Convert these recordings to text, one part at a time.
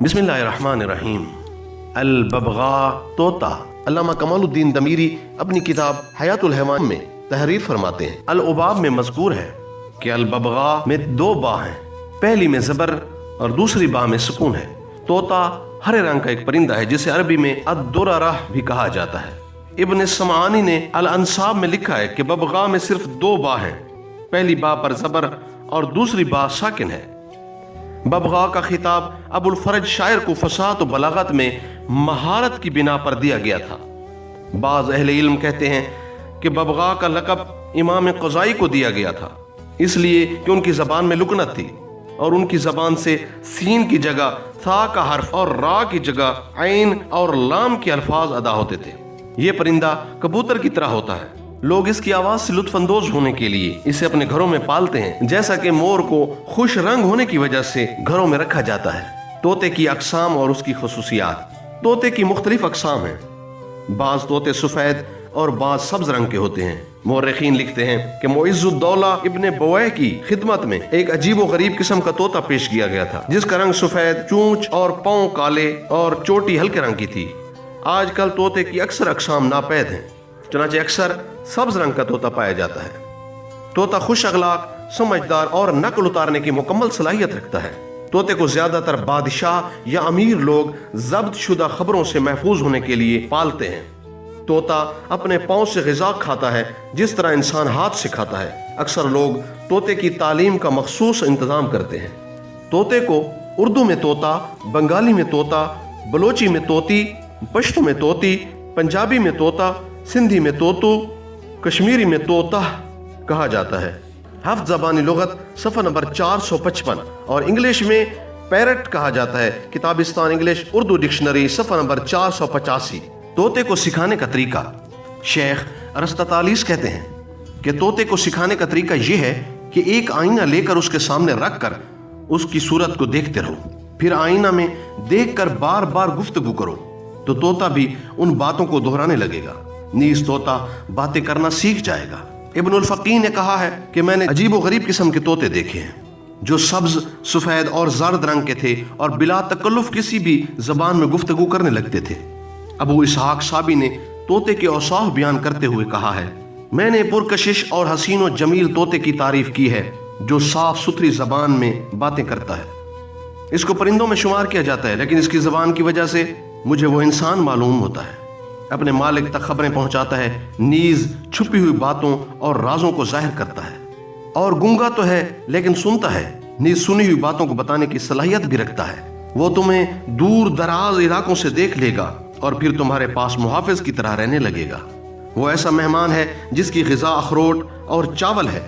बिस्मिल्लाहिर्रहमानिर्रहीम। अल-बबगा, तोता। अल्लामा कमालुद्दीन दमीरी अपनी किताब हयातुल हैवान में तहरीर फरमाते हैं, अल-उबाब में मज़कूर है कि अल-बबगा में दो बा हैं, पहली में ज़बर और दूसरी बा में सुकून है। तोता हरे रंग का एक परिंदा है जिसे अरबी में अद-दुररह भी कहा जाता है। इब्न समानी ने अल-अंसाब में लिखा है कि बबगा में सिर्फ दो बा हैं, पहली बा पर ज़बर और दूसरी बा साकिन है। बबगा का खिताब अबुल फरज शायर को फसाहत और बलागत में महारत की बिना पर दिया गया था। बाज़ अहले इल्म कहते हैं कि बबगा का लक़ब इमाम क़ज़ाई को दिया गया था, इसलिए कि उनकी ज़बान में लुकनत थी और उनकी ज़बान से सीन की जगह था का हर्फ और रा की जगह ऐन और लाम के अल्फाज अदा होते थे। ये परिंदा कबूतर की तरह होता है। लोग इसकी आवाज़ से लुत्फानंदोज होने के लिए इसे अपने घरों में पालते हैं, जैसा कि मोर को खुश रंग होने की वजह से घरों में रखा जाता है। तोते की अक़साम और उसकी खुसूसियात। तोते की मुख्तलिफ अक़साम हैं। बाज़ तोते सफ़ेद और बाज़ सब्ज रंग के होते हैं। मुअर्रिख़ीन लिखते हैं कि मुइज़्ज़ुद्दौला इब्न बवैह की खिदमत में एक अजीब व गरीब किस्म का तोता पेश किया गया था, जिसका रंग सफ़ेद, चूंच और पाँव काले और चोटी हल्के रंग की थी। आजकल तोते की अक्सर अक़साम नापैद हैं, चुनांचे अक्सर सब्ज रंग का तोता पाया जाता है। तोता खुश अखलाक, समझदार और नकल उतारने की मुकम्मल सलाहियत रखता है। तोते को ज्यादातर बादशाह या अमीर लोग ज़ब्त शुदा खबरों से महफूज होने के लिए पालते हैं। तोता अपने पाँव से ग़िज़ा खाता है जिस तरह इंसान हाथ से खाता है। अक्सर लोग तोते की तालीम का मखसूस इंतज़ाम करते हैं। तोते को उर्दू में तोता, बंगाली में तोता, बलोची में तोती, पश्तो में तोती, पंजाबी में तोता, सिंधी में तोतू, कश्मीरी में तोता कहा जाता है। हफ्ज़ ज़बानी लुग़त सफ़ा नंबर 455 और इंग्लिश में पैरट कहा जाता है। किताबिस्तान इंग्लिश उर्दू डिक्शनरी सफ़ा नंबर 485। तोते को सिखाने का तरीका। शेख अरस्ततालिस कहते हैं कि तोते को सिखाने का तरीका यह है कि एक आईना लेकर उसके सामने रख कर उसकी सूरत को देखते रहो, फिर आईना में देख कर बार बार गुफ्तगू करो तो तोता भी उन बातों को दोहराने लगेगा। नीज तोता बातें करना सीख जाएगा। इब्नुल फ़क़ीह ने कहा है कि मैंने अजीब व गरीब किस्म के तोते देखे हैं जो सब्ज, सफ़ेद और जर्द रंग के थे और बिला तकल्लुफ़ किसी भी ज़बान में गुफ्तगू करने लगते थे। अबू इसहाक साबी ने तोते के औसाफ बयान करते हुए कहा है, मैंने पुरकशिश और हसीन व जमील तोते की तारीफ की है जो साफ सुथरी ज़बान में बातें करता है। इसको परिंदों में शुमार किया जाता है, लेकिन इसकी ज़बान की वजह से मुझे वो इंसान मालूम होता है। अपने मालिक तक खबरें पहुंचाता है। नीज छुपी हुई बातों और राजों को जाहिर करता है। और गूंगा तो है लेकिन सुनता है। नीज सुनी हुई बातों को बताने की सलाहियत भी रखता है। वो तुम्हें दूर दराज इलाकों से देख लेगा और फिर तुम्हारे पास मुहाफिज की तरह रहने लगेगा। वो ऐसा मेहमान है जिसकी ग़िज़ा अखरोट और चावल है।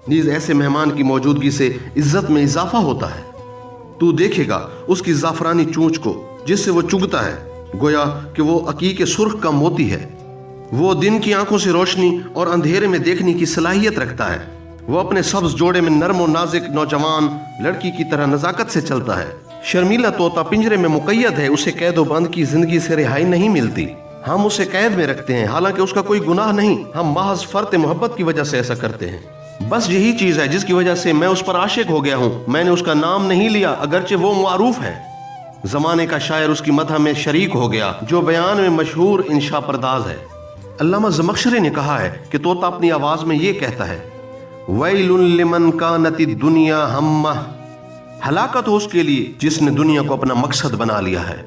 नीज ऐसे मेहमान की मौजूदगी से इज्जत में इजाफा होता है। तू देखेगा उसकी ज़ाफ़रानी चूंच को जिससे वो चुगता है, गोया कि वो अकीके सुर्ख का मोती है। वो दिन की आंखों से रोशनी और अंधेरे में देखने की सलाहियत रखता है। वो अपने सब्ज जोड़े में नर्म और नाजुक नौजवान लड़की की तरह नजाकत से चलता है। शर्मीला तोता पिंजरे में मुक़य्यद है, उसे कैद व बंद की जिंदगी से रिहाई नहीं मिलती। हम उसे कैद में रखते हैं, हालांकि उसका कोई गुनाह नहीं। हम महज फ़र्त मोहब्बत की वजह से ऐसा करते हैं। बस यही चीज़ है जिसकी वजह से मैं उस पर आशिक हो गया हूँ। मैंने उसका नाम नहीं लिया अगरचे वो मारूफ है। ज़माने का शायर उसकी मदह में शरीक हो गया जो बयान में मशहूर इंशा परदाज है। अल्लामा ज़मख़शरी ने कहा है कि तोता अपनी आवाज़ में ये कहता है, वैलुन लिमन कानति दुनिया हम्मा, हलाकत हो उसके लिए जिसने दुनिया को अपना मकसद बना लिया है।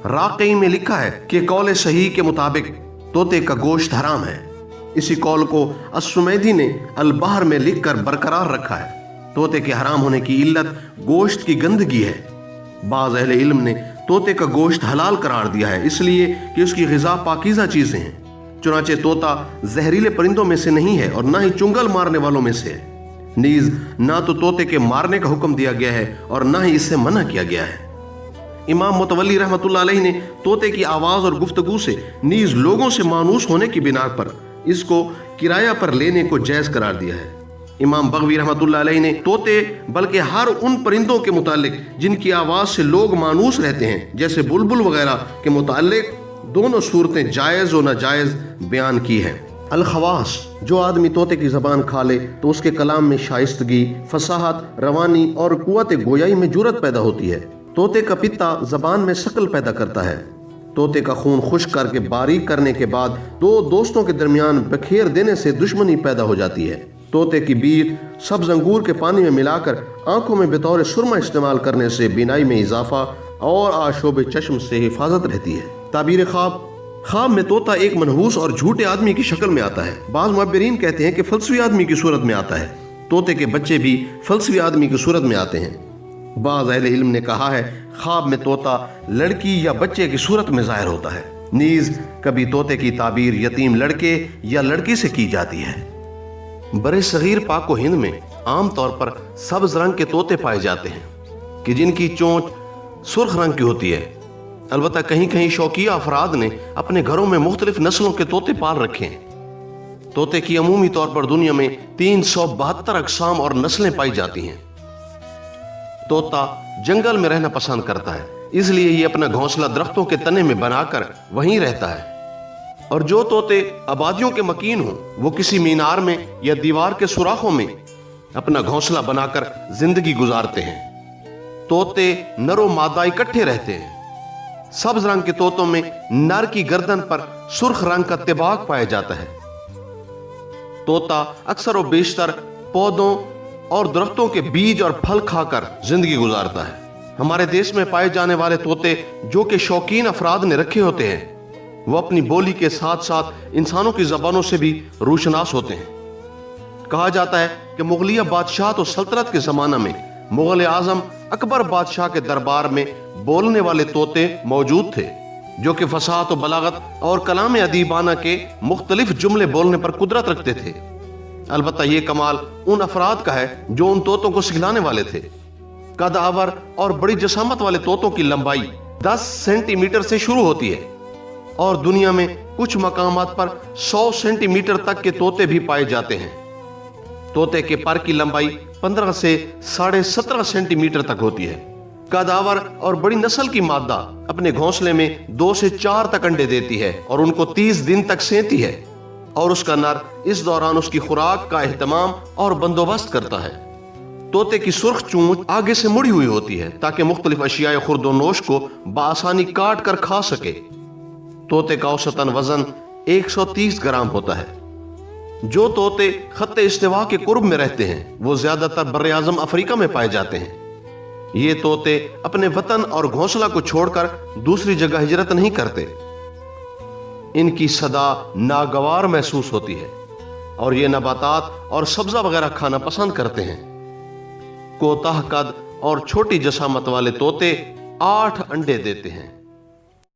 राक़ी में लिखा है कि कौल सही के मुताबिक तोते का गोश्त हराम है। इसी कौल को अस्सुमैदी ने अल-बहर में लिख कर बरकरार रखा है। तोते के हराम होने की इल्लत गोश्त की गंदगी है। बाज़ अहले इल्म ने तोते का गोश्त हलाल करार दिया है, इसलिए कि उसकी ग़िज़ा पाकीज़ा चीज़ें हैं। चुनांचे तोता जहरीले परिंदों में से नहीं है और ना ही चुंगल मारने वालों में से है। नीज ना तो तोते के मारने का हुक्म दिया गया है और ना ही इससे मना किया गया है। इमाम मुतवल्ली रहमतुल्लाह अलैह ने तोते की आवाज़ और गुफ्तगू से नीज लोगों से मानूस होने की बिना पर इसको किराया पर लेने को जायज़ करार दिया है। इमाम बगवी रहमतुल्लाह अलैह ने तोते बल्कि हर उन परिंदों के मुतालिक जिनकी आवाज़ से लोग मानूस रहते हैं जैसे बुलबुल वगैरह के मुतालिक दोनों सूरतें जायज़ और नाजायज़ बयान की हैं। अल-खवास, जो आदमी तोते की ज़बान खा ले तो उसके कलाम में शाइस्तगी, फसाहत, रवानी और कुव्वत गोयाई में जुर्रत पैदा होती है। तोते का पित्ता जबान में शक्ल पैदा करता है। तोते का खून खुश्क करके बारीक करने के बाद दो दोस्तों के दरमियान बखेर देने से दुश्मनी पैदा हो जाती है। तोते की बीज सब्ज अंगूर के पानी में मिलाकर आंखों में बतौर सुरमा इस्तेमाल करने से बीनाई में इजाफा और आशोब चश्म से हिफाजत रहती है। ताबीर ख्वाब। ख्वाब में तोता एक मनहूस और झूठे आदमी की शक्ल में आता है। बाज़ मुअब्बिरीन कहते हैं कि फलसफी आदमी की सूरत में आता है। तोते के बच्चे भी फलसफी आदमी की सूरत में आते हैं। बाज़ अहले इल्म ने कहा है ख्वाब में तोता लड़की या बच्चे की सूरत में ज़ाहिर होता है। नीज कभी तोते की ताबीर यतीम लड़के या लड़की से की जाती है। बड़े सगीर पाक व हिंद में आम तौर पर सब्ज रंग के तोते पाए जाते हैं कि जिनकी चोंच सुर्ख रंग की होती है। अलबत्ता कहीं कहीं शौकिया अफराद ने अपने घरों में मुख्तलिफ नस्लों के तोते पाल रखे हैं। तोते की अमूमी तौर पर दुनिया में 372 अक़साम और नस्लें पाई जाती हैं। तोता जंगल में रहना पसंद करता है, इसलिए ये अपना घोंसला दरख्तों के तने में बनाकर वहीं रहता है। और जो तोते आबादियों के मकीन हों वो किसी मीनार में या दीवार के सुराखों में अपना घोंसला बनाकर जिंदगी गुजारते हैं। तोते नरो मादा इकट्ठे रहते हैं। सब्ज रंग के तोतों में नर की गर्दन पर सुर्ख रंग का तिबाक पाया जाता है। तोता अक्सर और बेशतर पौधों और दरख्तों के बीज और फल खाकर जिंदगी गुजारता है। हमारे देश में पाए जाने वाले तोते जो कि शौकीन अफराद ने रखे होते हैं वो अपनी बोली के साथ साथ इंसानों की जबानों से भी रूशनास होते हैं। कहा जाता है कि मुगलिया बादशाह और सल्तनत के जमाना में मुगल आजम अकबर बादशाह के दरबार में बोलने वाले तोते मौजूद थे जो कि फसाहत और बलागत और कलाम अदीबाना के मुख्तलिफ जुमले बोलने पर कुदरत रखते थे। अलबत्ता ये कमाल उन अफराद का है जो उन तोतों को सिखलाने वाले थे। कदावर और बड़ी जसामत वाले तोतों की लंबाई 10 सेंटीमीटर से शुरू होती है और दुनिया में कुछ मकामात पर 100 सेंटीमीटर तक के तोते भी पाए जाते हैं। तोते के पर की लंबाई 15 से 17.5 सेंटीमीटर तक होती है। कदावर और बड़ी नस्ल की मादा अपने घोंसले में 2 से 4 तक अंडे देती है और उनको 30 दिन तक सेंती है और उसका नर इस दौरान उसकी खुराक का एहतमाम और बंदोबस्त करता है। तोते की सुर्ख चोंच आगे से मुड़ी हुई होती है ताकि मुख्तलिफ अशियाए खुर्दोनोश को बआसानी काट कर खा सके। तोते का औसतन वजन 130 ग्राम होता है। जो तोते खत्ते इस्तिवा के कुर्ब में रहते हैं वो ज्यादातर बर्रे आज़म अफ्रीका में पाए जाते हैं। ये तोते अपने वतन और घोंसला को छोड़कर दूसरी जगह हिजरत नहीं करते। इनकी सदा नागवार महसूस होती है और ये नबातात और सब्जा वगैरह खाना पसंद करते हैं। कोताह कद और छोटी जसामत वाले तोते 8 अंडे देते हैं।